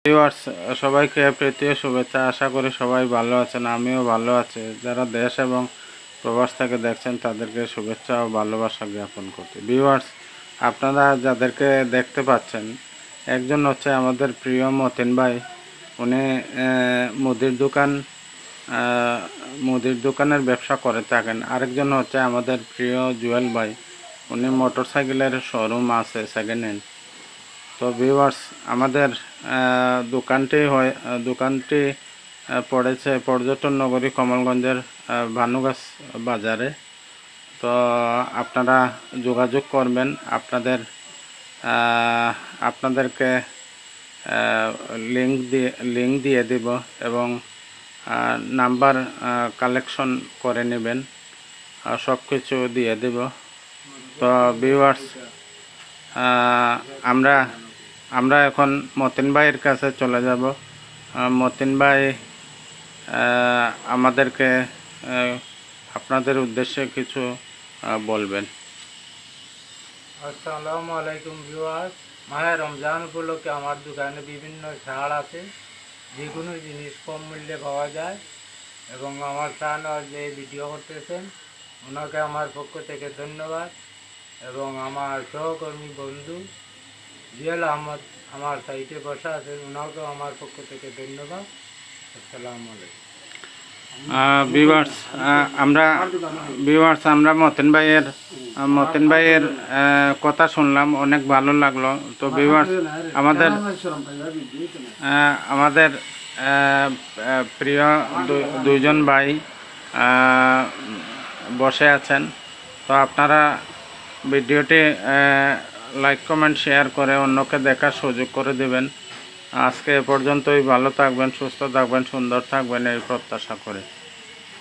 Viewers, সবাইকে প্রীতীয় শুভেচ্ছা। আশা করি সবাই ভালো আছেন, আমিও ভালো আছি। যারা দেশ এবং প্রবাস থেকে দেখছেন তাদেরকে শুভেচ্ছা ও ভালোবাসা জ্ঞাপন করতে। ভিউয়ার্স, আপনারা যাদেরকে দেখতে পাচ্ছেন, একজন হচ্ছে আমাদের প্রিয় মতিন ভাই। উনি মুদির দোকানের ব্যবসা করে থাকেন। আরেকজন হচ্ছে আমাদের প্রিয় জুয়েল ভাই। উনি মোটরসাইকেলের শোরুম আছে সেকেন্ড হ্যান্ড। তো ভিউয়ার্স, আমাদের দোকানটি পড়েছে পর্যটন নগরী কমলগঞ্জের ভানুগাছ বাজারে। তো আপনারা যোগাযোগ করবেন। আপনাদেরকে লিঙ্ক দিয়ে দিব এবং নাম্বার কালেকশন করে নেবেন, সব কিছু দিয়ে দেব। তো ভিউয়ার্স, আমরা এখন মতিন ভাইয়ের কাছে চলে যাব। মতিন ভাই আমাদেরকে আপনাদের উদ্দেশ্যে কিছু বলবেন। আসসালামু আলাইকুম ভিউয়ার্স, মাহে রমজান উপলক্ষে আমার দোকানে বিভিন্ন ছাড় আছে। যে কোনো জিনিস কম মূল্যে পাওয়া যায় এবং আমার সামনে যে ভিডিও করতেছেন ওনাকে আমার পক্ষ থেকে ধন্যবাদ। এবং আমার সহকর্মী বন্ধু জিয়াল আহমদ আমার সাইটে বসা আছেন, ওনাকেও আমার পক্ষ থেকে ধন্যবাদ। আসসালামু আলাইকুম। ভিউয়ার্স, আমরা মতিন ভাইয়ের কথা শুনলাম, অনেক ভালো লাগলো। তো ভিউয়ার্স, আমাদের প্রিয় দুইজন ভাই বসে আছেন। তো আপনারা ভিডিওটি লাইক কমেন্ট শেয়ার করে অন্যকে দেখার সুযোগ করে দেবেন। আজকে এ পর্যন্তই। ভালো থাকবেন, সুস্থ থাকবেন, সুন্দর থাকবেন এই প্রত্যাশা করে।